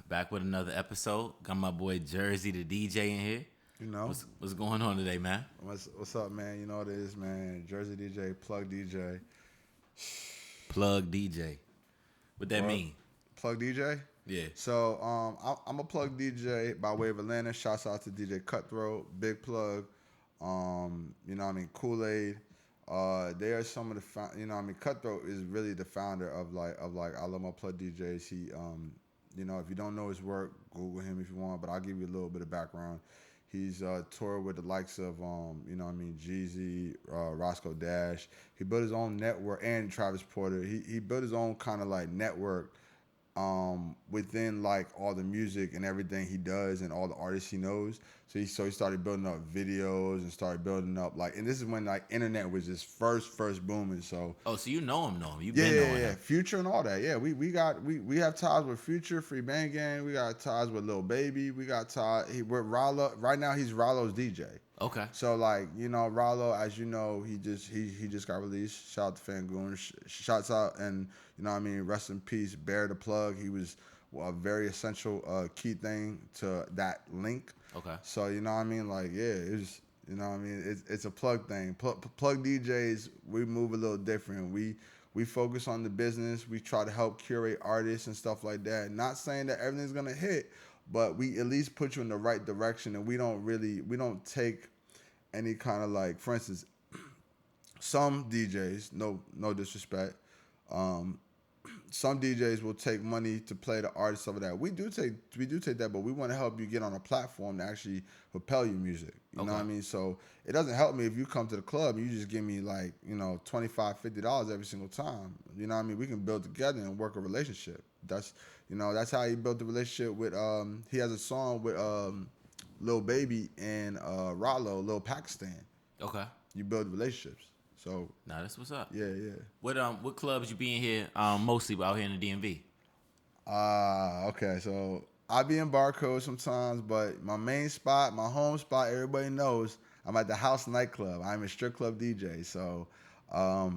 Back with another episode. Got my boy Jersey the DJ in here. You know, What's going on today, man? what's up, man? You know what it is, man. Jersey DJ, plug DJ. Plug DJ. What that mean? Plug DJ? Yeah. So I'm a plug DJ by way of Atlanta. Shouts out to DJ Cutthroat, Big Plug. You know what I mean, Kool-Aid. They are some of the you know what I mean, Cutthroat is really the founder of like I Love My Plug DJs. He you know, if you don't know his work, Google him if you want, but I'll give you a little bit of background. He's toured with the likes of you know what I mean, Jeezy, Roscoe Dash. He built his own network, and Travis Porter. He built his own kind of like network within like all the music and everything he does and all the artists he knows. So he started building up videos and started building up like, and this is when like internet was just first booming. So so you know him. You've yeah, been knowing yeah, him. Future and all that. Yeah, we have ties with Future, Free Bang Gang. We got ties with Lil Baby. We got ties with Rollo. Right now he's Rollo's DJ. Okay. So like, you know, Rollo, as you know, he just got released. Shout out to Fangoon. Shouts out, and you know what I mean, rest in peace, Bear the Plug. He was a very essential key thing to that link. Okay. So you know what I mean, like yeah, it's you know what I mean, it's a plug thing. Plug DJs, we move a little different. We focus on the business. We try to help curate artists and stuff like that. Not saying that everything's gonna hit, but we at least put you in the right direction, and we don't take any kind of like, for instance, some DJs, no disrespect, some DJs will take money to play the artists over that. We do take that, but we want to help you get on a platform to actually propel your music. You know what I mean? So it doesn't help me if you come to the club and you just give me like, you know, $25-$50 every single time. You know what I mean? We can build together and work a relationship. That's how he built the relationship with he has a song with Lil Baby and Rollo, Lil Pakistan. Okay. You build relationships. So Nah, that's what's up. yeah. What clubs you be in here? Mostly out here in the DMV. Okay. So I be in Barcode sometimes, but my main spot, my home spot, everybody knows I'm at the House nightclub. I'm a strip club DJ. So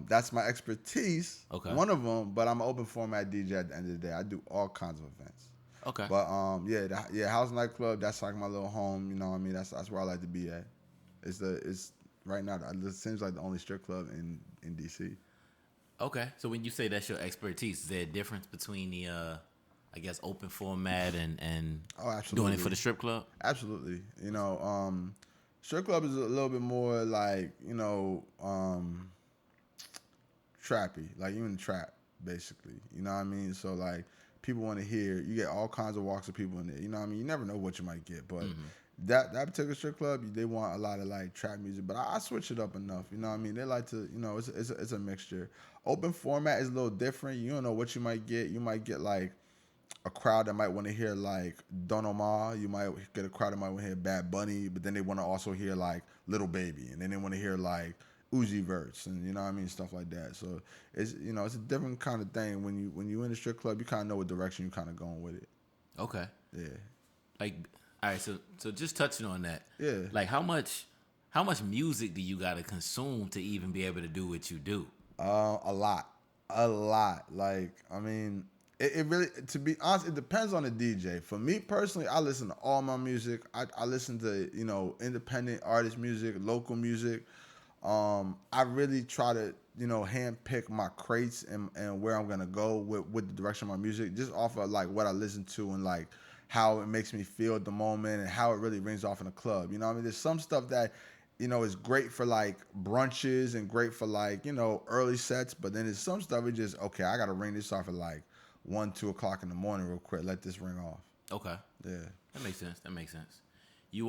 that's my expertise. Okay. One of them, but I'm an open format DJ at the end of the day. I do all kinds of events. Okay. But House nightclub. That's like my little home. You know what I mean? That's where I like to be at. It's right now. It seems like the only strip club in DC. Okay. So when you say that's your expertise, is there a difference between the I guess open format and doing it for the strip club? Absolutely. You know, strip club is a little bit more like, you know, trappy. Like you in the trap, basically. You know what I mean? So like people want to hear. You get all kinds of walks of people in there. You know what I mean? You never know what you might get, but. That particular strip club, they want a lot of like trap music, but I switch it up enough. You know what I mean? They like to, you know, it's a mixture. Open format is a little different. You don't know what you might get. You might get like a crowd that might want to hear like Don Omar. You might get a crowd that might want to hear Bad Bunny, but then they want to also hear like Little Baby, and then they want to hear like Uzi Verts, and you know what I mean, stuff like that. So it's, you know, it's a different kind of thing. When you in a strip club, you kind of know what direction you kind of going with it. Okay. Yeah. Like. All right, so just touching on that. Yeah. Like how much music do you gotta consume to even be able to do what you do? A lot. Like, I mean, it really, to be honest, it depends on the DJ. For me personally, I listen to all my music. I listen to, you know, independent artist music, local music. I really try to, you know, handpick my crates and where I'm gonna go with the direction of my music, just off of like what I listen to and like how it makes me feel at the moment and how it really rings off in the club. You know what I mean? There's some stuff that, you know, is great for like brunches and great for like, you know, early sets, but then there's some stuff it just, okay, I gotta ring this off at like 1-2 o'clock in the morning real quick. Let this ring off. Okay. Yeah. That makes sense. You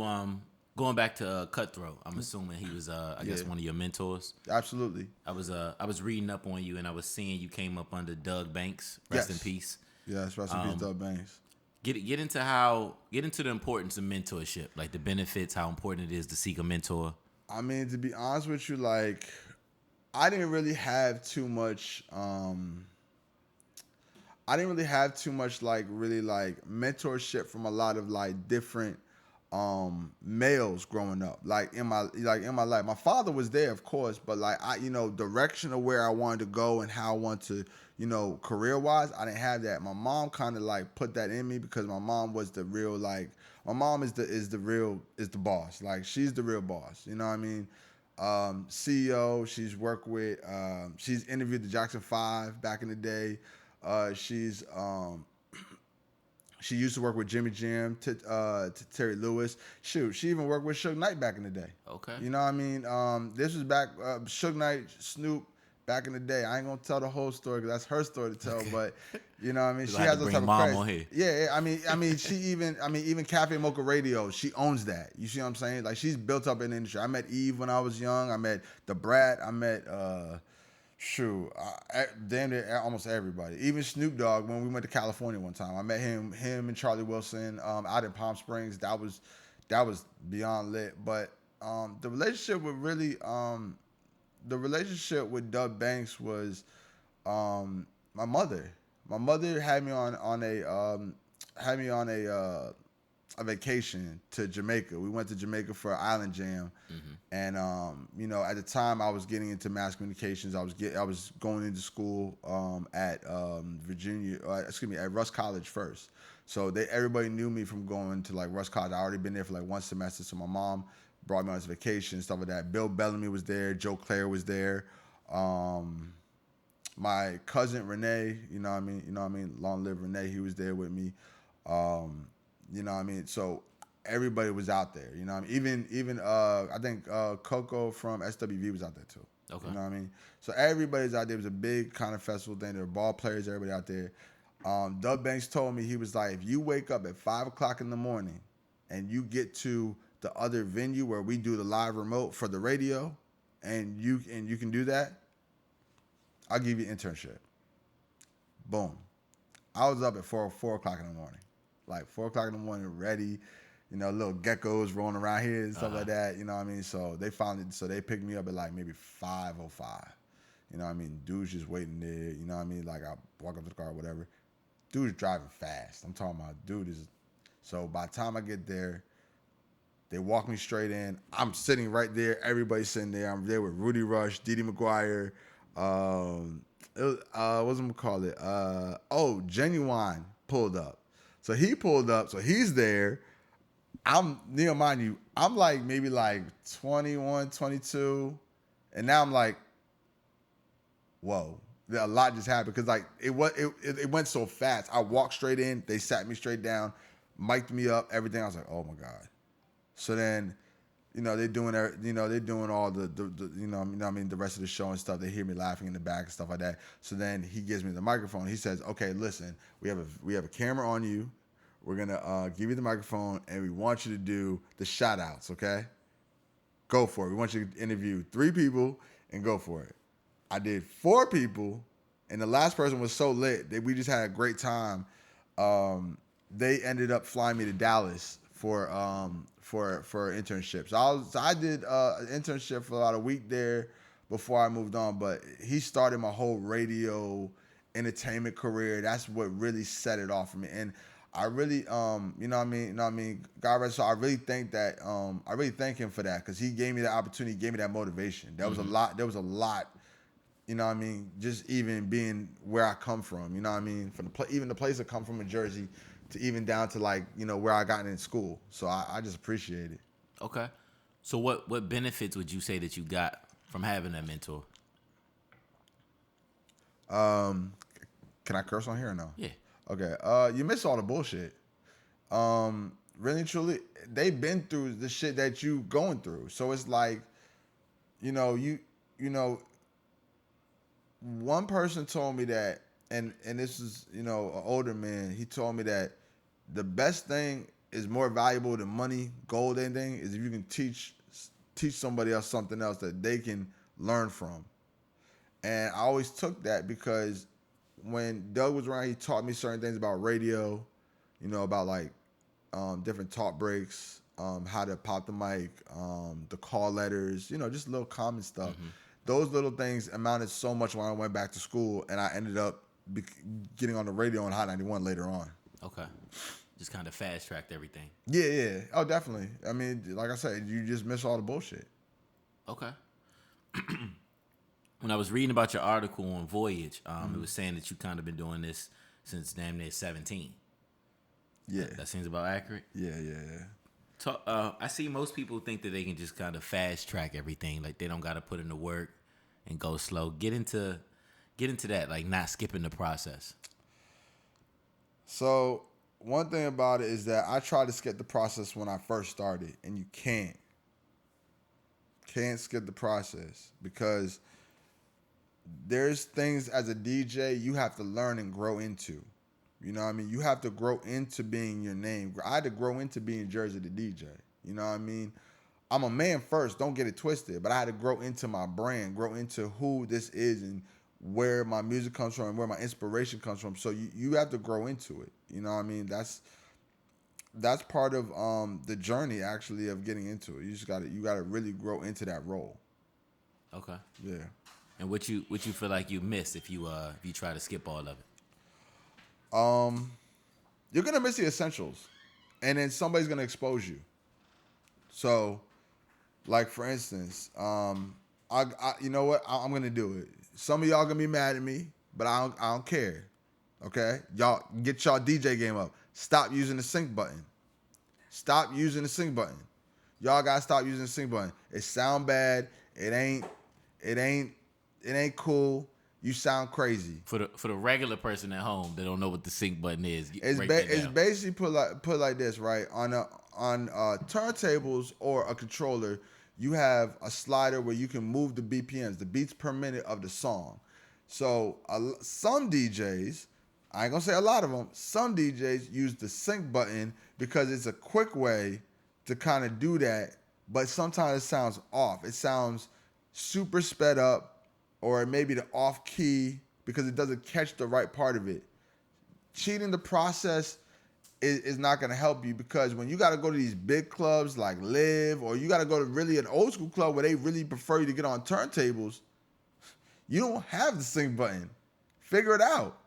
going back to Cutthroat, I'm assuming he was I guess one of your mentors. Absolutely. I was reading up on you and I was seeing you came up under Doug Banks. Rest in peace. Yes, rest in peace, Doug Banks. Get into the importance of mentorship, like the benefits, how important it is to seek a mentor. I mean, to be honest with you, like I didn't really have too much like really like mentorship from a lot of like different males growing up. Like in my life. My father was there, of course, but like I, you know, direction of where I wanted to go and how I want to, career wise, I didn't have that. My mom kind of like put that in me because my mom was the real like. My mom is the boss. Like she's the real boss. You know what I mean? CEO. She's worked with. She's interviewed the Jackson 5 back in the day. She used to work with Jimmy Jam, to Terry Lewis. Shoot, she even worked with Suge Knight back in the day. Okay. You know what I mean? This was back, Suge Knight, Snoop, back in the day. I ain't gonna tell the whole story because that's her story to tell. Okay. But you know what I mean? She has those type of credits. On here. Yeah, I mean, she even Cafe Mocha Radio, she owns that. You see what I'm saying? Like she's built up in the industry. I met Eve when I was young. I met The Brat. I met. Damn near almost everybody. Even Snoop Dogg when we went to California one time. I met him and Charlie Wilson out in Palm Springs. That was beyond lit. But the relationship with Dub Banks was my mother. My mother had me on a vacation to Jamaica. We went to Jamaica for an island jam. And at the time I was getting into mass communications. I was going into school at Russ College first. So everybody knew me from going to like Russ College. I already been there for like one semester. So my mom brought me on this vacation, stuff like that. Bill Bellamy was there. Joe Claire was there. My cousin Renee, long live Renee, he was there with me. So everybody was out there, you know what I mean? Even I think Coco from SWV was out there too. Okay. You know what I mean? So everybody's out there. It was a big kind of festival thing. There were ball players, everybody out there. Dub Banks told me, he was like, if you wake up at 5 o'clock in the morning and you get to the other venue where we do the live remote for the radio and you can do that, I'll give you an internship. Boom. I was up at 4 o'clock in the morning. Like 4 o'clock in the morning, ready. Little geckos rolling around here and stuff like that. You know what I mean? So they they picked me up at like maybe 5:05. You know what I mean? Dude's just waiting there. You know what I mean? Like I walk up to the car or whatever. Dude's driving fast. I'm talking about so by the time I get there, they walk me straight in. I'm sitting right there. Everybody's sitting there. I'm there with Rudy Rush, Didi McGuire, what's I'm gonna call it? Genuine pulled up. So he pulled up. So he's there. Mind you, I'm like maybe like 21, 22. And now I'm like, whoa, a lot just happened. Because like it went so fast. I walked straight in. They sat me straight down, mic'd me up, everything. I was like, oh my God. So then, they're doing all the rest of the show and stuff. They hear me laughing in the back and stuff like that. So then he gives me the microphone. He says, okay, listen, we have a camera on you. We're going to give you the microphone, and we want you to do the shout-outs, okay? Go for it. We want you to interview 3 people and go for it. I did 4 people, and the last person was so lit that we just had a great time. They ended up flying me to Dallas for an internship. So I did an internship for about a week there before I moved on, but he started my whole radio entertainment career. That's what really set it off for me. And I really, God rest. So I really thank him for that because he gave me the opportunity, gave me that motivation. There was a lot. Just even being where I come from. From even the place I come from in Jersey, to even down to like where I got in school. So I just appreciate it. Okay, so what benefits would you say that you got from having that mentor? Can I curse on here or no? Yeah. Okay. You miss all the bullshit. Really and truly, they've been through the shit that you going through. So it's like, one person told me that, and this is, an older man. He told me that the best thing is more valuable than money, gold, anything, is if you can teach somebody else something else that they can learn from. And I always took that because when Doug was around, he taught me certain things about radio, about like different talk breaks, how to pop the mic, the call letters, just little common stuff. Mm-hmm. Those little things amounted so much when I went back to school, and I ended up getting on the radio on Hot 91 later on. Okay. Just kind of fast-tracked everything. Yeah. Oh, definitely. I mean, like I said, you just miss all the bullshit. Okay. when I was reading about your article on Voyage, it was saying that you kind of been doing this since damn near 17. Yeah. That seems about accurate. Yeah. I see most people think that they can just kind of fast track everything, like they don't got to put in the work and go slow. Get into that, like not skipping the process. So one thing about it is that I tried to skip the process when I first started, and you can't skip the process because there's things as a DJ you have to learn and grow into. You know what I mean? You have to grow into being your name. I had to grow into being Jersey the DJ. You know what I mean? I'm a man first, don't get it twisted, but I had to grow into my brand, grow into who this is and where my music comes from and where my inspiration comes from. So you have to grow into it. You know what I mean? That's part of the journey actually of getting into it. You gotta really grow into that role. Okay. Yeah. And what you feel like you miss if you try to skip all of it? You're gonna miss the essentials, and then somebody's gonna expose you. So, like for instance, I you know what? I'm gonna do it. Some of y'all gonna be mad at me, but I don't care. Okay, y'all get y'all DJ game up. Stop using the sync button. Stop using the sync button. Y'all gotta stop using the sync button. It sound bad. It ain't cool. You sound crazy. For the regular person at home that don't know what the sync button is, It's basically put like this, right? On turntables or a controller, you have a slider where you can move the BPMs, the beats per minute of the song. So some DJs, I ain't gonna say a lot of them, some DJs use the sync button because it's a quick way to kind of do that, but sometimes it sounds off. It sounds super sped up, or maybe the off key because it doesn't catch the right part of it. Cheating the process is not going to help you because when you got to go to these big clubs like Live, or you got to go to really an old school club where they really prefer you to get on turntables, you don't have the sync button. Figure it out.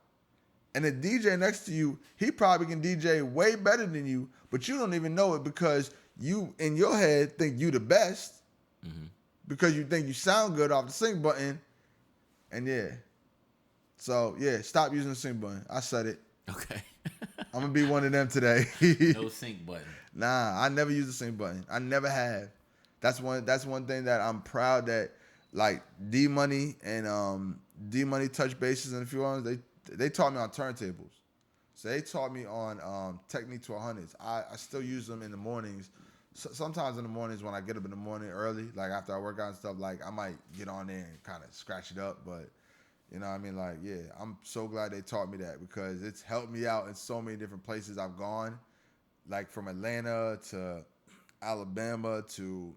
And the DJ next to you, he probably can DJ way better than you, but you don't even know it because you, in your head, think you the best because you think you sound good off the sync button. And yeah. So yeah, stop using the sync button. I said it. Okay. I'm gonna be one of them today. No sync button. Nah, I never use the sync button. I never have. That's one thing that I'm proud that like D Money and D Money Touch Bases and a few others, they taught me on turntables. So they taught me on Technique 1200s. I still use them in the mornings. Sometimes in the mornings when I get up in the morning early, like after I work out and stuff, like I might get on there and kind of scratch it up. But you know what I mean? Like, yeah, I'm so glad they taught me that because it's helped me out in so many different places I've gone, like from Atlanta to Alabama to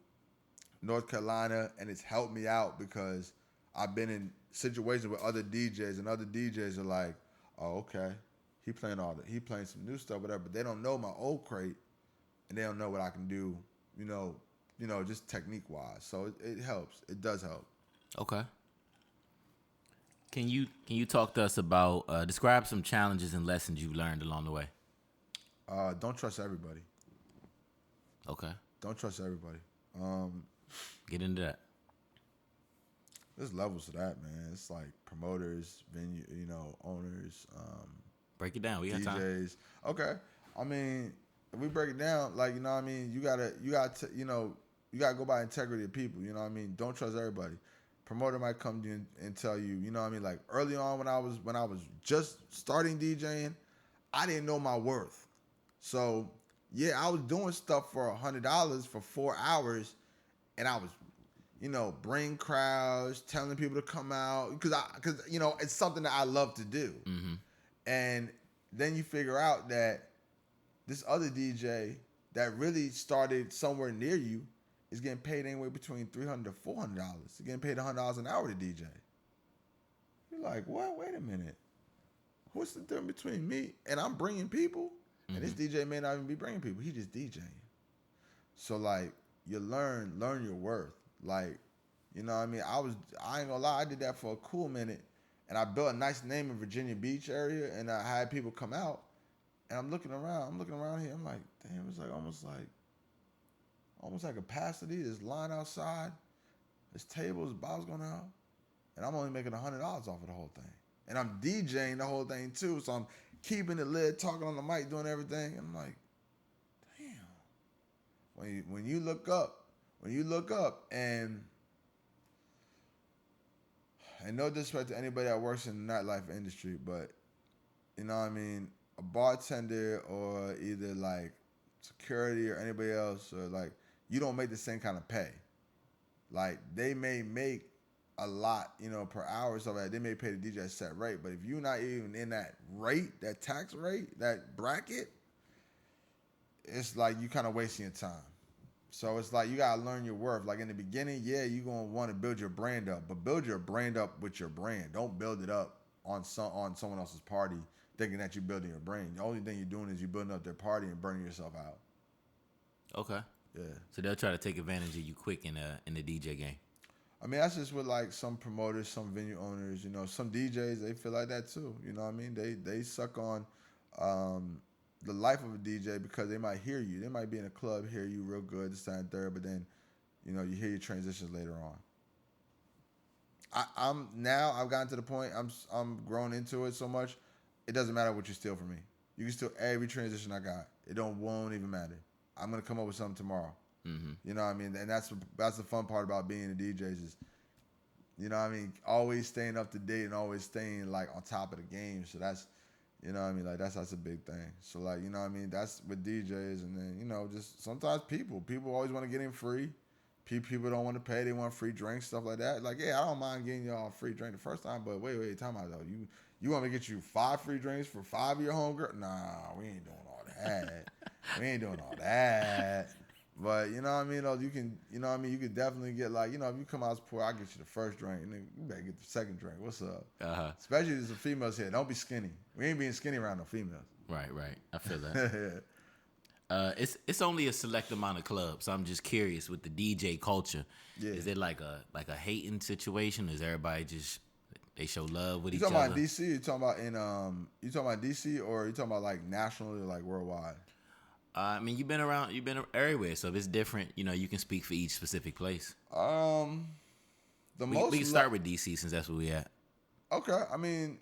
North Carolina, and it's helped me out because I've been in situations with other DJs, and other DJs are like, oh, okay, he playing some new stuff, whatever, but they don't know my old crate. And they don't know what I can do, you know, just technique-wise. So it helps. It does help. Okay. Can you talk to us about describe some challenges and lessons you've learned along the way? Don't trust everybody. Okay. Don't trust everybody. Get into that. There's levels to that, man. It's like promoters, venue, owners. Break it down. We got time. DJs. Okay. I mean, if we break it down, like, you know what I mean, you gotta go by integrity of people, you know what I mean? Don't trust everybody. Promoter might come to you and tell you, you know what I mean? Like early on when I was just starting DJing, I didn't know my worth. So yeah, I was doing stuff for $100 for 4 hours, and I was, bring crowds, telling people to come out because it's something that I love to do. Mm-hmm. And then you figure out that this other DJ that really started somewhere near you is getting paid anywhere between $300 to $400. He's getting paid $100 an hour to DJ. You're like, what? Wait a minute. What's the difference between me and I'm bringing people? Mm-hmm. And this DJ may not even be bringing people. He just DJing. So like, you learn your worth. Like, you know what I mean? I ain't gonna lie, I did that for a cool minute, and I built a nice name in Virginia Beach area, and I had people come out. And I'm looking around here. I'm like, damn, it's like almost like capacity. There's line outside. There's tables, bottles going out. and I'm only making $100 off of the whole thing. And I'm DJing the whole thing too, so I'm keeping it lit, talking on the mic, doing everything. And I'm like, damn. When you look up, and no disrespect to anybody that works in the nightlife industry, but you know what I mean, a bartender or either like security or anybody else, or like, you don't make the same kind of pay. Like, they may make a lot, you know, per hour or something. They may pay the DJ a set rate, but if you're not even in that rate, that tax rate, that bracket, it's like you kind of wasting your time. So it's like you gotta learn your worth. Like in the beginning, yeah, you're gonna want to build your brand up, but build your brand up with your brand. Don't build it up on someone else's party thinking that you're building your brand. The only thing you're doing is you're building up their party and burning yourself out. Okay. Yeah. So they'll try to take advantage of you quick in the DJ game. I mean, that's just with like some promoters, some venue owners, you know, some DJs, they feel like that too. You know what I mean? They suck on the life of a DJ because they might hear you. They might be in a club, hear you real good, this, that, and third, but then, you know, you hear your transitions later on. I've gotten to the point, I'm grown into it so much, it doesn't matter what you steal from me. You can steal every transition I got. It won't even matter. I'm gonna come up with something tomorrow. Mm-hmm. You know what I mean? And that's the fun part about being a DJ is, you know what I mean, always staying up to date and always staying like on top of the game. So that's, you know what I mean, like that's a big thing. So like, you know what I mean, that's with DJs. And then, you know, just sometimes people always want to get in free. People don't want to pay. They want free drinks, stuff like that. Like, yeah, I don't mind getting y'all a free drink the first time, but wait, time out though. You want me to get you 5 free drinks for 5 of your homegirl? Nah, we ain't doing all that. We ain't doing all that. But you know what I mean? Though, you can, you know what I mean? You could definitely get like, you know, if you come out as poor, I'll get you the first drink, and then you better get the second drink. What's up? Uh-huh. Especially if there's some females here. Don't be skinny. We ain't being skinny around no females. Right. I feel that. Yeah. It's only a select amount of clubs. So I'm just curious with the DJ culture. Yeah. Is it like a hating situation? Is everybody just they show love with each other? You talking about DC? You talking about you talking about DC, or you talking about like nationally or like worldwide? I mean, you've been everywhere, so if it's different, you know, you can speak for each specific place. We can start with DC since that's where we at. Okay, I mean,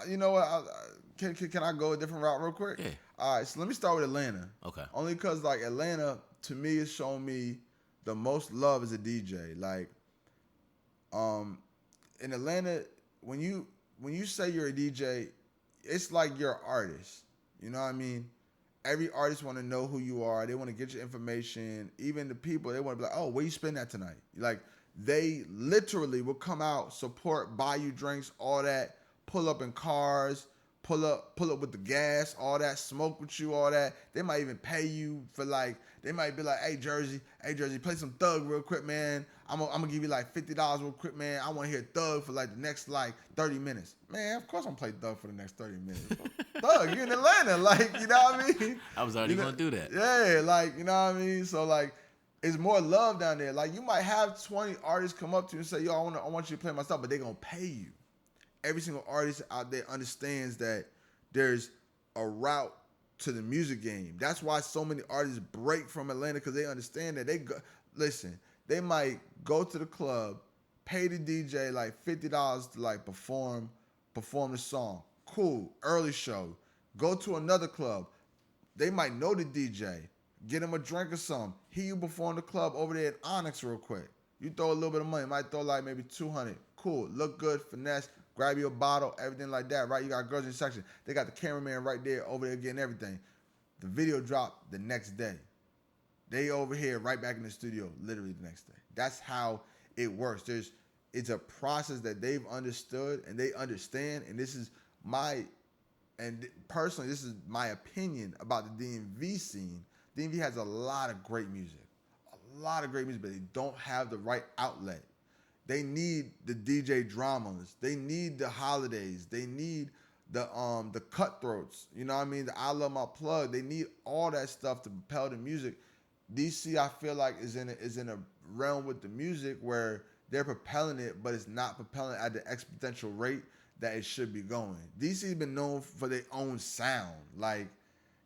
you know what? Can I go a different route real quick? Yeah. All right, so let me start with Atlanta. Okay. Only because like Atlanta to me has shown me the most love as a DJ. Like, in Atlanta, when you say you're a DJ, it's like you're an artist. You know what I mean? Every artist want to know who you are. They want to get your information. Even the people, they want to be like, oh, where you spend that tonight? Like, they literally will come out, support, buy you drinks, all that, pull up in cars, pull up with the gas, all that, smoke with you, all that. They might even pay you for like, they might be like, hey, Jersey, play some Thug real quick, man. I'm gonna give you like $50 real quick, man. I want to hear Thug for like the next like 30 minutes. Man, of course I'm gonna play Thug for the next 30 minutes. Thug, you're in Atlanta, like, you know what I mean? I was already gonna do that. Yeah, like, you know what I mean? So like, it's more love down there. Like, you might have 20 artists come up to you and say, yo, I want you to play my stuff, but they're gonna pay you. Every single artist out there understands that there's a route to the music game. That's why so many artists break from Atlanta, because they understand that they might go to the club, pay the DJ like $50 to like perform the song. Cool, early show. Go to another club. They might know the DJ. Get him a drink or something. Hear you perform the club over there at Onyx real quick. You throw a little bit of money. Might throw like maybe $200. Cool, look good, finesse. Grab you a bottle, everything like that, right? You got girls in your section. They got the cameraman right there over there getting everything. The video dropped the next day. They over here right back in the studio literally the next day. That's how it works. It's a process that they've understood and they understand. And this is personally, this is my opinion about the DMV scene. DMV has a lot of great music. But they don't have the right outlet. They need the DJ dramas. They need the holidays. They need the cutthroats. You know what I mean? The I Love My Plug. They need all that stuff to propel the music. DC, I feel like, is in a realm with the music where they're propelling it, but it's not propelling at the exponential rate that it should be going. DC's been known for their own sound. Like,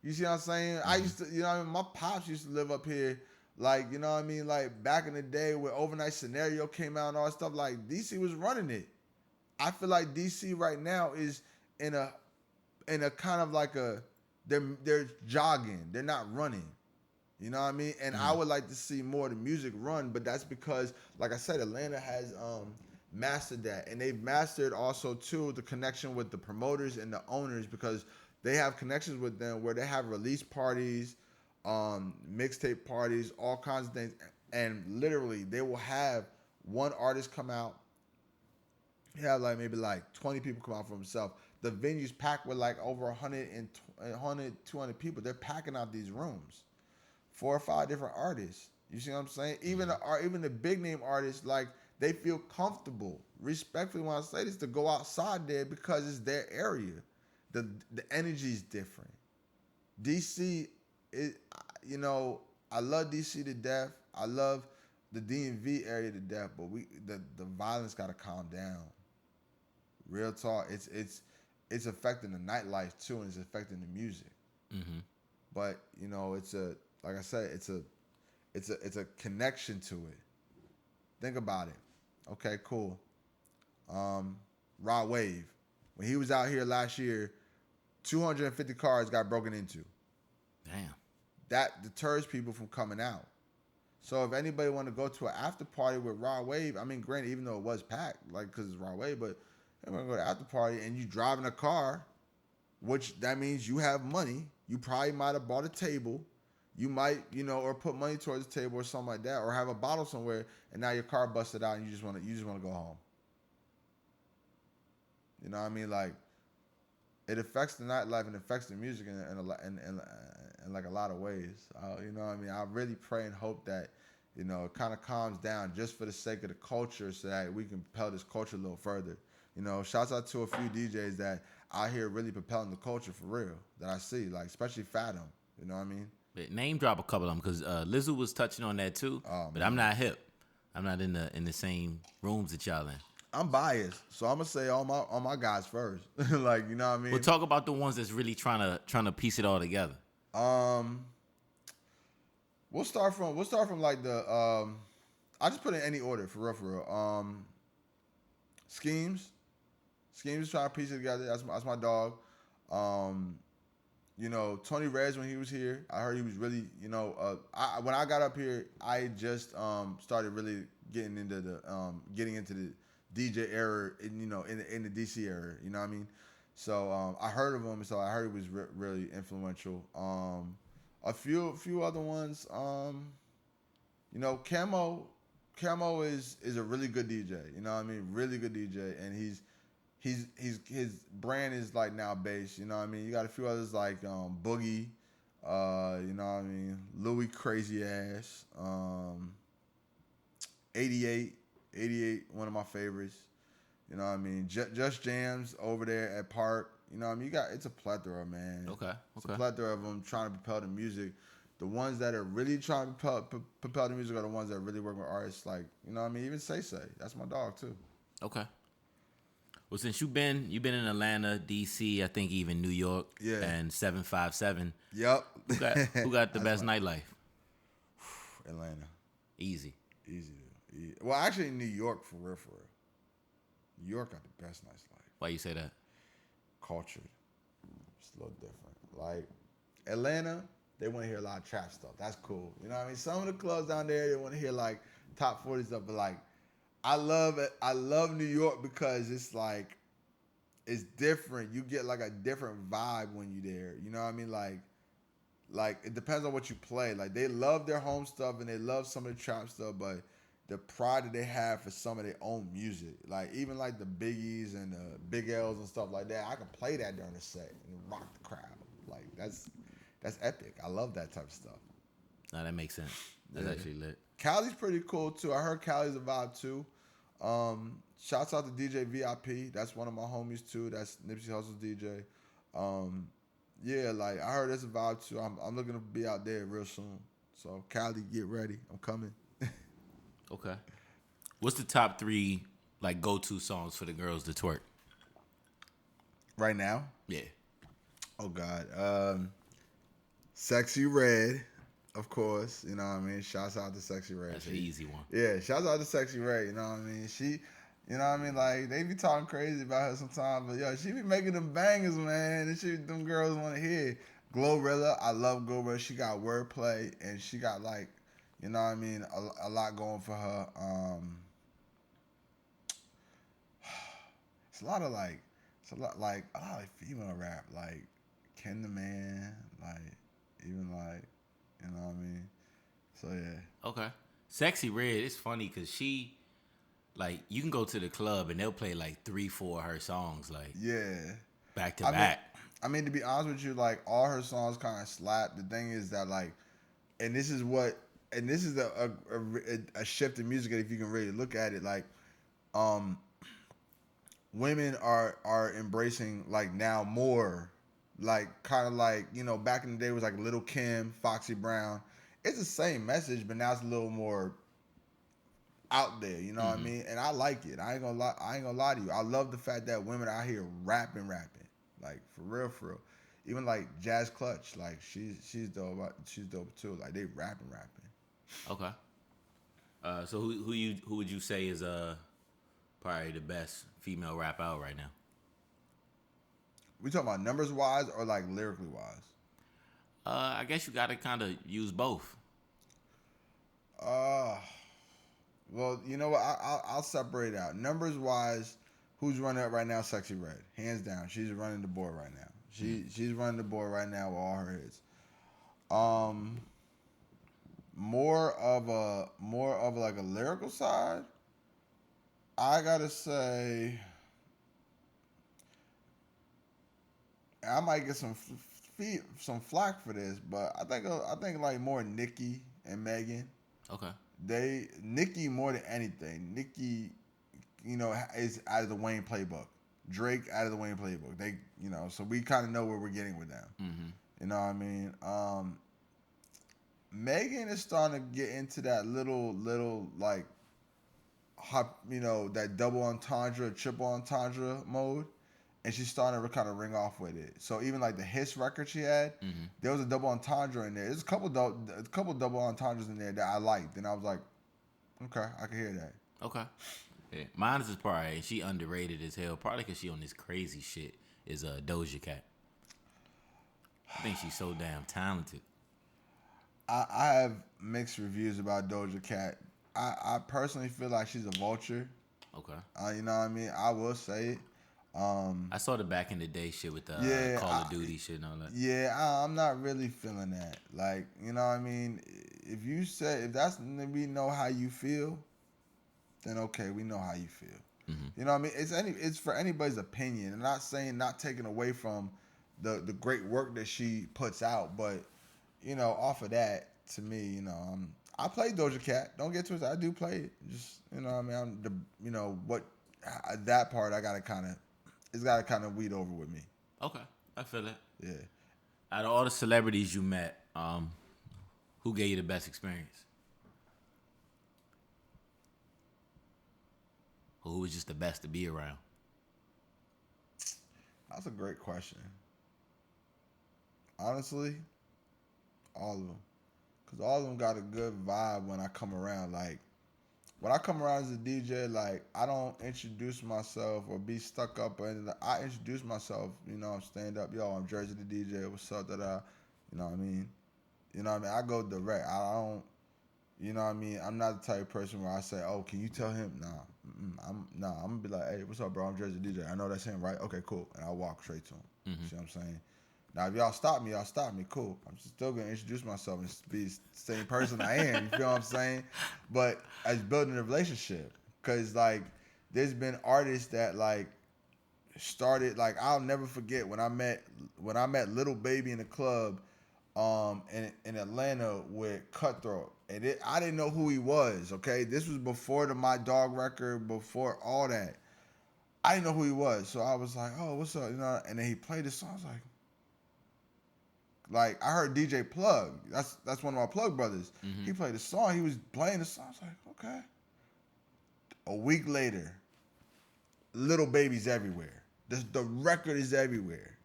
you see what I'm saying? Mm-hmm. I used to, you know what I mean? My pops used to live up here. Like, you know what I mean? Like, back in the day when Overnight Scenario came out and all that stuff, like, DC was running it. I feel like DC right now is in a kind of like a they're jogging, they're not running. You know what I mean? And I would like to see more of the music run, but that's because, like I said, Atlanta has mastered that, and they've mastered also too the connection with the promoters and the owners, because they have connections with them where they have release parties, mixtape parties, all kinds of things, and literally they will have one artist come out. He had like maybe like 20 people come out for himself. The venue's packed with like over 200 people. They're packing out these rooms. 4 or 5 different artists. You see what I'm saying? Even the big name artists, like, they feel comfortable, respectfully when I say this, to go outside there because it's their area. The energy is different. DC, I love DC to death. I love the DMV area to death, but the violence got to calm down. Real talk, it's affecting the nightlife too, and it's affecting the music. Mm-hmm. But like I said, it's a connection to it. Think about it. Okay, cool. Rod Wave, when he was out here last year, 250 cars got broken into. Damn. That deters people from coming out. So if anybody want to go to an after party with Rod Wave, I mean, granted, even though it was packed, like, because it's Rod Wave, but if you want to go to after party and you driving a car, which that means you have money, you probably might have bought a table. You might, or put money towards the table or something like that, or have a bottle somewhere, and now your car busted out, and you just want to go home. You know what I mean? Like, it affects the nightlife and affects the music in like a lot of ways. You know what I mean? I really pray and hope that it kind of calms down just for the sake of the culture, so that we can propel this culture a little further. Shouts out to a few DJs that out here really propelling the culture for real that I see, like especially Fathom. You know what I mean? Name drop a couple of them, because Lizzo was touching on that too. But I'm not hip. I'm not in the same rooms that y'all in. I'm biased, so I'm gonna say all my guys first. Like, you know what I mean? We'll talk about the ones that's really trying to piece it all together. We'll start from like the I just put in any order for real. Schemes is trying to piece it together. That's my dog. Tony Rez, when he was here, I heard he was really, when I got up here, I just started really getting into the DJ era, in the DC era. You know what I mean? So I heard of him, so I heard he was really influential. A few other ones. Camo is a really good DJ. You know what I mean? Really good DJ, and his brand is like now based. You know what I mean? You got a few others like Boogie. You know what I mean? Louis Crazy Ass. 88, one of my favorites. You know what I mean? Just Jams over there at Park. You know what I mean? It's a plethora, man. Okay. It's a plethora of them trying to propel the music. The ones that are really trying to propel the music are the ones that really work with artists, like, you know what I mean? Even Say. That's my dog too. Okay. Well, since you've been in Atlanta, DC, I think even New York, and 757. Yep. Who got the best nightlife? Atlanta. Easy. Well, actually, New York for real. New York got the best nightlife. Why you say that? Cultured. It's a little different. Like, Atlanta, they want to hear a lot of trap stuff. That's cool. You know what I mean? Some of the clubs down there, they want to hear like top 40 stuff, but like, I love it. I love New York because it's like, it's different. You get like a different vibe when you're there. You know what I mean? Like it depends on what you play. Like, they love their home stuff and they love some of the trap stuff, but the pride that they have for some of their own music, like even like the Biggies and the Big L's and stuff like that, I can play that during the set and rock the crowd. Like, that's epic. I love that type of stuff. No, that makes sense. That's actually lit. Cali's pretty cool too. I heard Cali's a vibe too. Shouts out to DJ VIP. That's one of my homies too. That's Nipsey Hussle's DJ. Like, I heard it's a vibe too. I'm looking to be out there real soon. So Cali, get ready. I'm coming. Okay. What's the top 3 like go-to songs for the girls to twerk? Right now? Yeah. Oh God. Sexy Red, of course. You know what I mean? Shouts out to Sexy Red. That's an easy one. Yeah, shouts out to Sexy Red. You know what I mean? You know what I mean? Like, they be talking crazy about her sometimes, but yo, she be making them bangers, man. And shit them girls want to hear. Glorilla, I love Glorilla. She got wordplay, and she got, like, you know what I mean, a lot going for her. It's a lot of, like, a lot of female rap, like, Ken the Man, like, even, like, you know what I mean? So, yeah. Okay. Sexy Red, it's funny because she, like, you can go to the club and they'll play like 3, 4 of her songs, like, Yeah. back to I mean, back. to be honest with you, like, all her songs kind of slap. The thing is that, like, and this is a shift in music if you can really look at it. Like, women are embracing, like, now more, like, kind of like, you know, back in the day it was like Lil' Kim, Foxy Brown. It's the same message, but now it's a little more out there. You know what I mean? And I like it. I ain't gonna lie to you. I love the fact that women out here rapping, like, for real, for real. Even like Jazz Clutch, like, she's dope. She's dope too. Like, they rapping. Okay. So who would you say is probably the best female rap out right now? We talking about numbers wise or like lyrically wise? I guess you got to kind of use both. Well, you know what? I'll separate it out. Numbers wise, who's running it right now? Sexy Red, hands down. She's running the board right now. She's running the board right now with all her hits. More of like a lyrical side. I gotta say, I might get some flack for this, but I think like more Nicki and Megan. Okay. Nicki more than anything. Nicki, you know, is out of the Wayne playbook. Drake out of the Wayne playbook. They, you know, so we kind of know where we're getting with them. Mm-hmm. You know what I mean? Megan is starting to get into that little like, you know, that double entendre, triple entendre mode, and she's starting to kind of ring off with it. So even like the Hiss record she had, there was a double entendre in there. There's a couple double entendres in there that I liked, and I was like, okay, I can hear that. Okay. Yeah. Mine is probably, she underrated as hell. Probably because she on this crazy shit. Is Doja Cat. I think she's so damn talented. I have mixed reviews about Doja Cat. I personally feel like she's a vulture. Okay. You know what I mean? I will say it. I saw the back in the day shit with the Call of Duty shit and all that. Yeah, I'm not really feeling that. Like, you know what I mean? If that's, we know how you feel, then okay, we know how you feel. Mm-hmm. You know what I mean? It's for anybody's opinion. I'm not saying, not taking away from the great work that she puts out, but, you know, off of that, to me, you know, I play Doja Cat. Don't get twisted. I do play it. Just, you know what I mean? You know what, that part I gotta kind of, it's gotta kind of weed over with me. Okay, I feel it. Yeah. Out of all the celebrities you met, who gave you the best experience? Or who was just the best to be around? That's a great question. Honestly, all of them. Because all of them got a good vibe when I come around. Like, when I come around as a DJ, like, I don't introduce myself or be stuck up or anything. I introduce myself, you know, I'm stand up. Yo, I'm Jersey the DJ. What's up? You know what I mean? You know what I mean? I go direct. I don't, you know what I mean? I'm not the type of person where I say, oh, can you tell him? Nah. I'm going to be like, hey, what's up, bro? I'm Jersey DJ. I know that's him, right? Okay, cool. And I'll walk straight to him. Mm-hmm. See what I'm saying? Now, if y'all stop me, cool. I'm still going to introduce myself and be the same person I am. You feel what I'm saying? But as building a relationship. Because, like, there's been artists that, like, started, like, I'll never forget when I met Little Baby in the club in Atlanta with Cutthroat. And I didn't know who he was, okay? This was before the My Dog record, before all that. I didn't know who he was. So I was like, oh, what's up? You know, and then he played this song. I was like, I heard DJ Plug. That's one of my Plug brothers. Mm-hmm. He played the song. He was playing the song. I was like, okay. A week later, Little Baby's everywhere. The record is everywhere.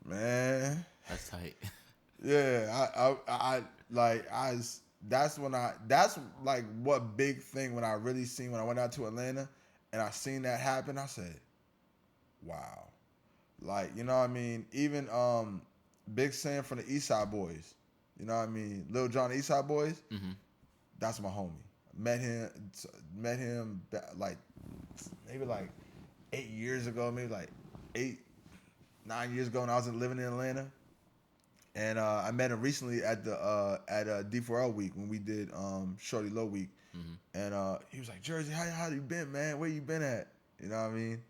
Man. That's tight. Yeah, that's like what big thing when I really seen when I went out to Atlanta and I seen that happen. I said, wow. Like, you know what I mean? Even Big Sam from the East Side Boys. You know what I mean? Lil Jon East Side Boys. Mm-hmm. That's my homie. Met him like maybe like 8 years ago, maybe like 8-9 years ago when I was living in Atlanta. And I met him recently at D4L week when we did Shorty Low week. Mm-hmm. And he was like, Jersey, how you been, man? Where you been at? You know what I mean?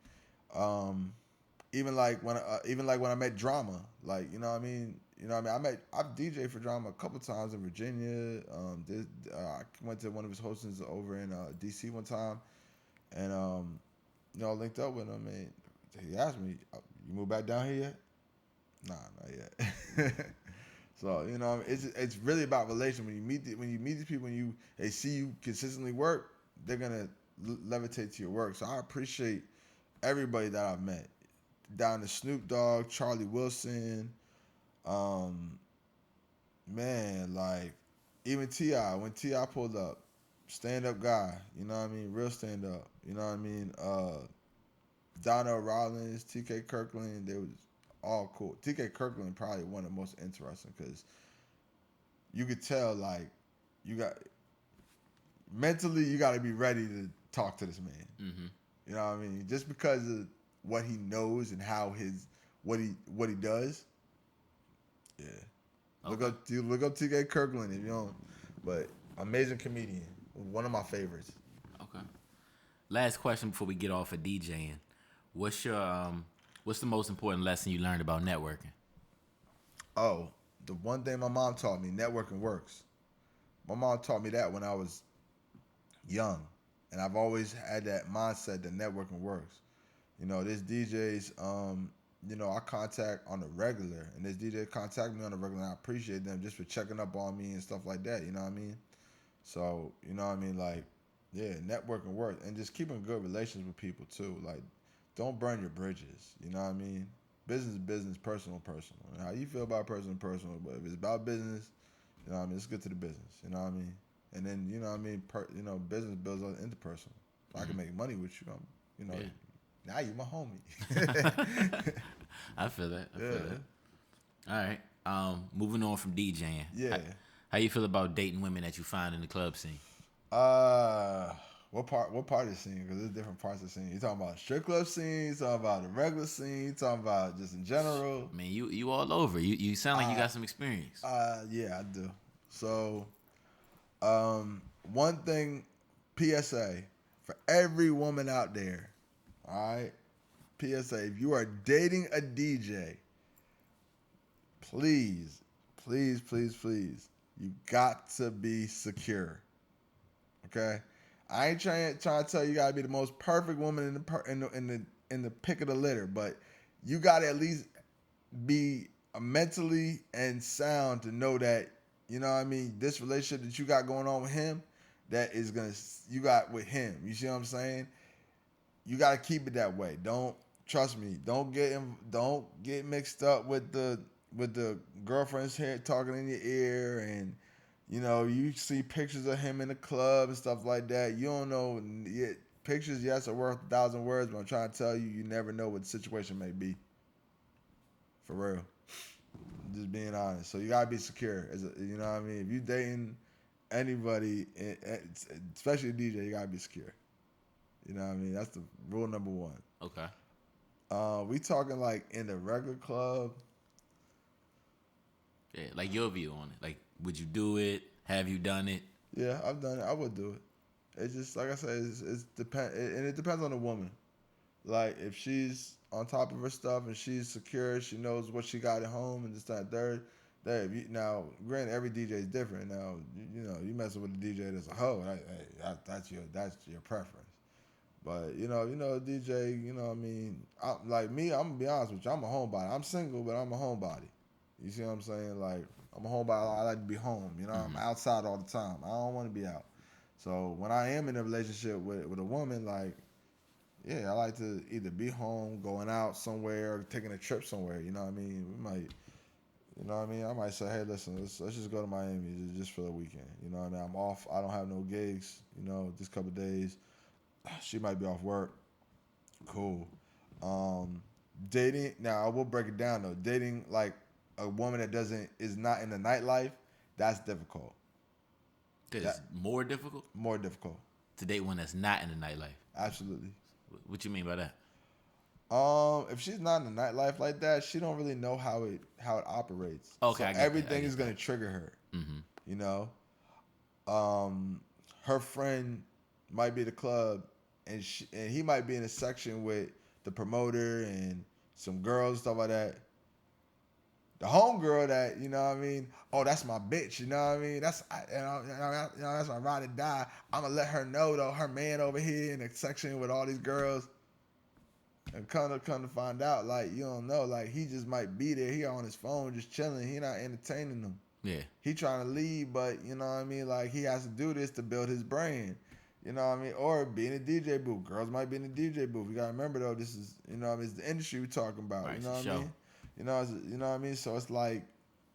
Even like when I met Drama, like, you know what I mean? You know what I mean? I've DJed for Drama a couple times in Virginia. I went to one of his hostings over in DC one time, and linked up with him. And he asked me, "You moved back down here yet?" Nah, not yet. So, you know, it's really about relation. When you meet these people, when they see you consistently work, they're gonna levitate to your work. So I appreciate everybody that I've met, down to Snoop Dogg, Charlie Wilson, man, like even T.I. When T.I. pulled up, stand up guy, you know what I mean, real stand up, you know what I mean. Donnell Rollins, T.K. Kirkland, they was all cool. T.K. Kirkland probably one of the most interesting because you could tell, like, you got mentally you got to be ready to talk to this man. Mm-hmm. You know what I mean? Just because of what he knows and how what he does. Yeah. Okay. Look up T.K. Kirkland if you don't. But amazing comedian, one of my favorites. Okay. Last question before we get off of DJing. What's the most important lesson you learned about networking? Oh, the one thing my mom taught me, networking works. My mom taught me that when I was young. And I've always had that mindset that networking works. You know, there's DJs, I contact on the regular. And there's DJs contact me on the regular. And I appreciate them just for checking up on me and stuff like that. You know what I mean? So, you know what I mean? Like, yeah, networking works. And just keeping good relations with people, too. Like, don't burn your bridges. You know what I mean? Business is business, personal, personal. And how you feel about personal, personal. But if it's about business, you know what I mean? Let's get to the business. You know what I mean? And then, you know what I mean? Business builds on interpersonal. Mm-hmm. I can make money with you. Yeah. Now you my homie. I feel that. I feel that. All right. Moving on from DJing. Yeah. How you feel about dating women that you find in the club scene? What part of the scene? Because there's different parts of the scene. You talking about strip club scene? You talking about the regular scene? You talking about just in general? Man, you all over. You sound like you got some experience. Yeah, I do. So, one thing, PSA for every woman out there. All right, PSA: if you are dating a DJ, please, please, please, please, you got to be secure. Okay, I ain't trying to tell you gotta be the most perfect woman in the pick of the litter, but you gotta at least be mentally and sound to know that, you know what I mean, this relationship that you got going on with him, you got with him. You see what I'm saying? You gotta keep it that way. Trust me. Don't get mixed up with the girlfriend's here talking in your ear, and you see pictures of him in the club and stuff like that. You don't know. Pictures, yes, are worth 1,000 words, but I'm trying to tell you, you never know what the situation may be. For real. Just being honest. So you gotta be secure. You know what I mean? If you dating anybody, especially a DJ, you gotta be secure. You know what I mean? That's the rule number one. Okay. We talking like in the regular club. Yeah, like your view on it. Like, would you do it? Have you done it? Yeah, I've done it. I would do it. It's just like I said. It depends on the woman. Like, if she's on top of her stuff and she's secure, she knows what she got at home and this, that, third. Now, granted, every DJ is different. Now, you messing with a DJ that's a hoe. That's your preference. But you know, DJ. You know what I mean? Like me, I'm gonna be honest with you. I'm a homebody. I'm single, but I'm a homebody. You see what I'm saying? Like, I'm a homebody. I like to be home. You know, I'm outside all the time. I don't want to be out. So when I am in a relationship with a woman, like, yeah, I like to either be home, going out somewhere, or taking a trip somewhere. You know what I mean? You know what I mean? I might say, hey, listen, let's just go to Miami just for the weekend. You know what I mean? I'm off. I don't have no gigs. You know, this couple of days. She might be off work. Cool. Um, dating. Now I will break it down though. Dating like a woman that is not in the nightlife. That's difficult. Cause it's more difficult More difficult. to date one that's not in the nightlife. Absolutely. What you mean by that? If she's not in the nightlife like that, she don't really know how it operates. Okay, so I get everything that. is gonna trigger her. Mm-hmm. You know, her friend might be at the club, and he might be in a section with the promoter and some girls and stuff like that. The homegirl that, you know what I mean, oh, that's my bitch, you know what I mean? That's that's my ride or die. I'm gonna let her know though, her man over here in the section with all these girls. And come to find out, like, you don't know, like, he just might be there. He on his phone just chilling. He not entertaining them. Yeah. He trying to leave, but, you know what I mean? Like, he has to do this to build his brand. You know what I mean? Or be in a DJ booth. Girls might be in a DJ booth. You got to remember, though, this is, you know what I mean? It's the industry we're talking about. Right, you know what I show. mean? You know what I mean? So it's like,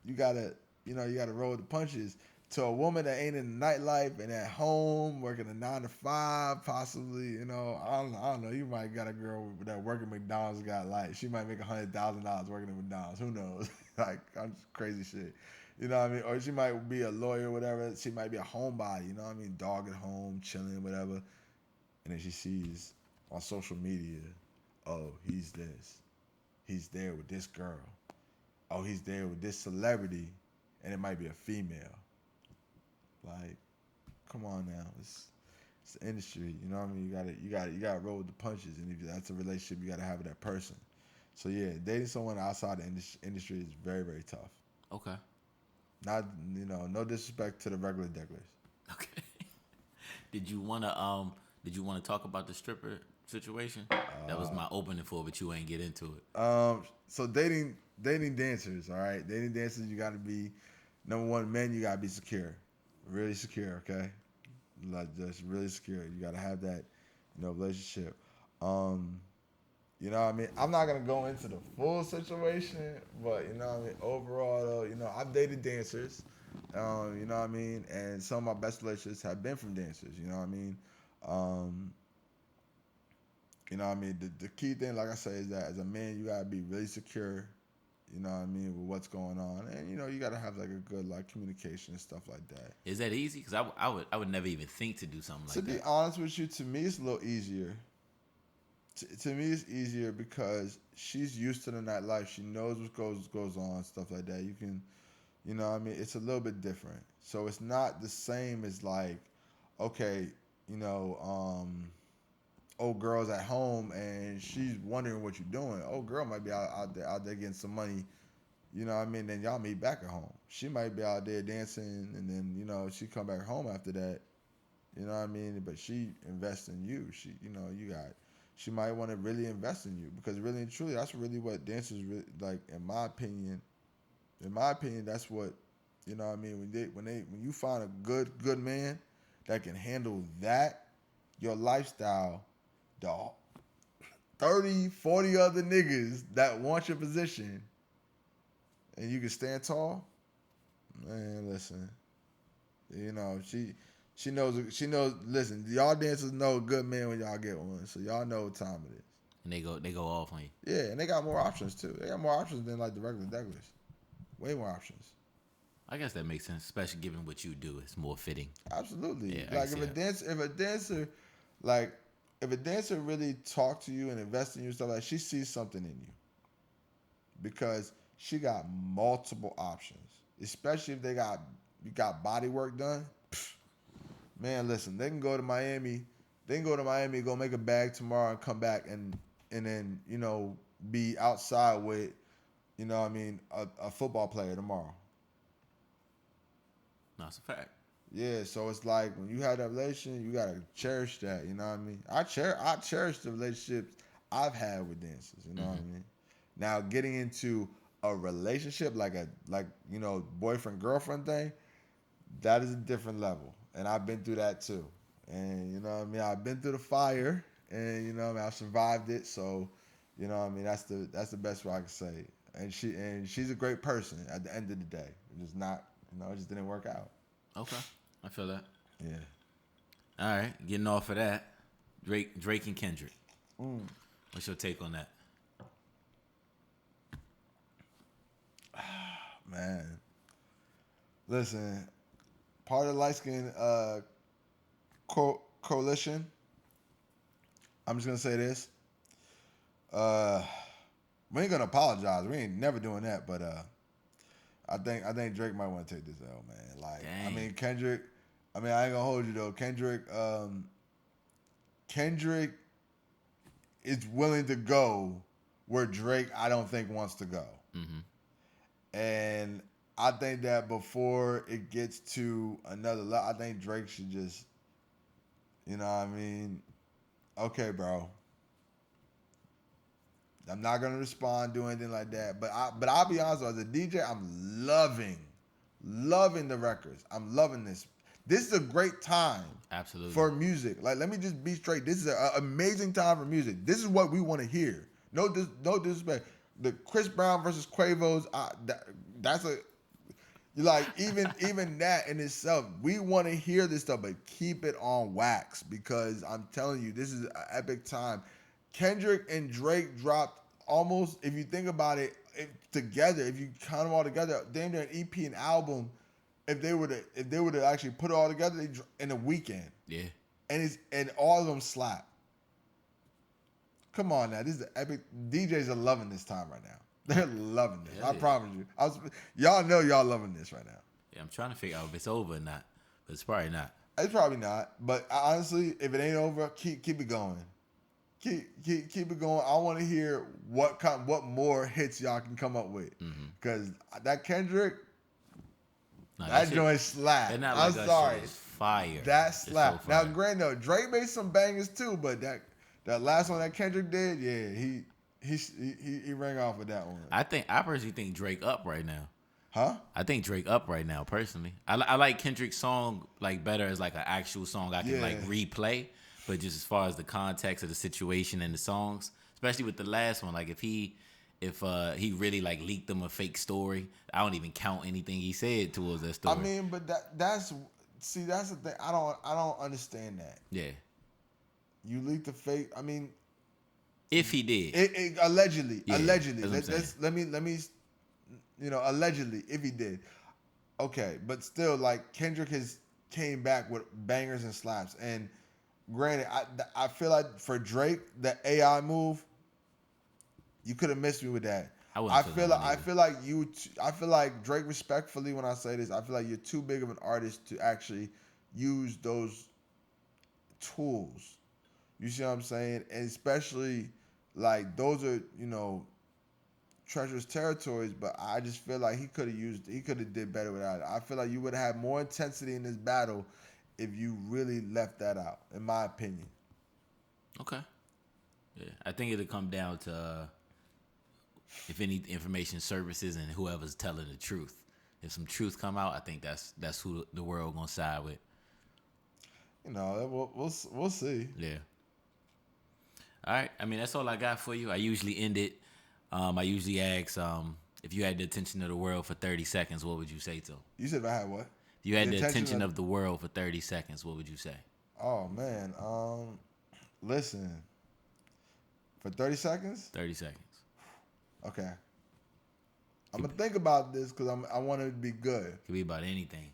you got to, you got to roll the punches. To a woman that ain't in the nightlife and at home working a 9 to 5, possibly, I don't know. You might got a girl that working at McDonald's got like she might make $100,000 working at McDonald's. Who knows? Like, I'm just crazy shit. You know what I mean? Or she might be a lawyer, or whatever. She might be a homebody. You know what I mean? Dog at home, chilling, whatever. And then she sees on social media, oh, he's this. He's there with this girl. Oh, he's there with this celebrity, and it might be a female. Like, come on now, it's the industry. You know what I mean? You gotta roll with the punches, and if that's a relationship, you gotta have with that person. So yeah, dating someone outside the industry is very, very tough. Okay. Not, no disrespect to the regular degglers. Okay. Did you wanna talk about the stripper situation? That was my opening for it, but you ain't get into it. So dating dancers, all right. Dating dancers, you gotta be number one. Men, you gotta be secure. Really secure, okay? Like, just really secure. You gotta have that, relationship. You know what I mean? I'm not gonna go into the full situation, but you know what I mean? Overall though, I've dated dancers. You know what I mean? And some of my best relationships have been from dancers, you know what I mean? You know what I mean? The key thing, like I say, is that as a man, you gotta be really secure, you know what I mean, with what's going on, and you gotta have like a good like communication and stuff like that. Is that easy? Because I would never even think to do something like that. To be honest with you, to me it's a little easier. To me it's easier because she's used to the nightlife. She knows what goes on, stuff like that. You can, you know what I mean? It's a little bit different. So it's not the same as like, okay, old girl's at home and she's wondering what you're doing. Old girl might be out there getting some money, you know what I mean? Then y'all meet back at home. She might be out there dancing, and then she come back home after that, you know what I mean? But she invests in you. She might want to really invest in you, because really and truly, that's really what dancers really, like. In my opinion, that's what, you know what I mean. When you find a good man that can handle that, your lifestyle, the 30, 40 other niggas that want your position, and you can stand tall, man, listen. She knows, listen, y'all dancers know a good man when y'all get one, so y'all know what time it is. And they go off on you. Yeah, and they got more options too. They got more options than like the regular degglers. Way more options. I guess that makes sense, especially given what you do. It's more fitting. Absolutely. Yeah, like if a dancer really talk to you and invest in you and stuff, like, she sees something in you, because she got multiple options. Especially if you got body work done. Man, listen, they can go to Miami. Go make a bag tomorrow and come back and then be outside with, a football player tomorrow. No, it's a fact. Yeah, so it's like when you have that relationship, you gotta cherish that. You know what I mean? I cherish the relationships I've had with dancers. You know what I mean? Now, getting into a relationship like boyfriend girlfriend thing, that is a different level, and I've been through that too. And you know what I mean? I've been through the fire, and I've survived it. So, that's the best way I can say. and she's a great person. At the end of the day, it just didn't work out. Okay, I feel that. Yeah. All right, getting off of that, Drake and Kendrick. What's your take on that? Man, listen, part of the light skin coalition. I'm just gonna say this. We ain't gonna apologize. We ain't never doing that. But I think Drake might want to take this L, man. Like, dang. I mean, Kendrick. I mean, I ain't gonna hold you though. Kendrick is willing to go where Drake, I don't think, wants to go. Mm-hmm. And I think that before it gets to another level, I think Drake should just, you know what I mean? Okay, bro. I'm not gonna respond, do anything like that. But I'll be honest, as a DJ, I'm loving the records. I'm loving this. This is a great time. Absolutely. For music. Like, let me just be straight. This is an amazing time for music. This is what we want to hear. No disrespect. The Chris Brown versus Quavo's, that's a, like, even that in itself, we want to hear this stuff, but keep it on wax, because I'm telling you, this is an epic time. Kendrick and Drake dropped almost, if you think about it, together, if you count them all together, damn near an EP and album. If they were to actually put it all together in a weekend, yeah, and all of them slap. Come on now, this is epic. DJs are loving this time right now. They're loving this. I promise you. Y'all know y'all loving this right now. Yeah, I'm trying to figure out if it's over or not, but it's probably not. It's probably not. But honestly, if it ain't over, keep it going. Keep it going. I want to hear what more hits y'all can come up with, because that Kendrick. No, that joint slap. I'm sorry. Fire. That slap. So now, granted, Drake made some bangers too, but that last one that Kendrick did, yeah, he rang off with that one. I personally think Drake up right now. Huh? I think Drake up right now, personally. I like Kendrick's song like better as like an actual song I can like replay, but just as far as the context of the situation and the songs, especially with the last one, like if he really like leaked them a fake story, I don't even count anything he said towards that story. I mean, but that's the thing. I don't understand that. Yeah. You leaked the fake. I mean, if he did, allegedly. Let me. Allegedly, if he did, okay. But still, like, Kendrick has came back with bangers and slaps. And granted, I feel like for Drake, the AI move, you could have missed me with that. I feel like Drake, respectfully, when I say this, I feel like you're too big of an artist to actually use those tools. You see what I'm saying? And especially, like, those are, treacherous territories, but I just feel like he could have did better without it. I feel like you would have had more intensity in this battle if you really left that out, in my opinion. Okay. Yeah, I think it'll come down to if any information surfaces and whoever's telling the truth. If some truth come out, I think that's who the world gonna side with. We'll see. Yeah. All right. I mean, that's all I got for you. I usually end it. I usually ask, if you had the attention of the world for 30 seconds, what would you say to them? You said if I had what? If you had the attention of the world for 30 seconds, what would you say? Oh, man. Listen. For 30 seconds? 30 seconds. Okay. I'm going to think about this because I want it to be good. It could be about anything.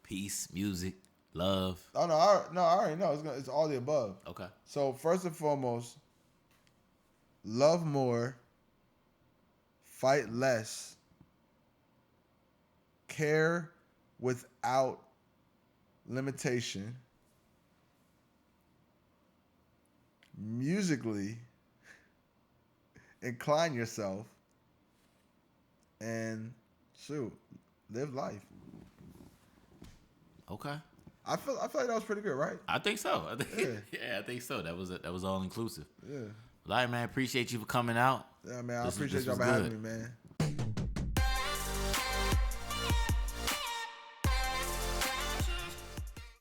Peace, music, love. Oh, no, I already know. It's all the above. Okay. So, first and foremost, love more, fight less, care without limitation, musically, incline yourself, and live life. Okay. I feel like that was pretty good, right? I think so. I think so. That was all inclusive. Yeah. All right, man. Appreciate you for coming out. Yeah, man. I appreciate y'all for having me, man.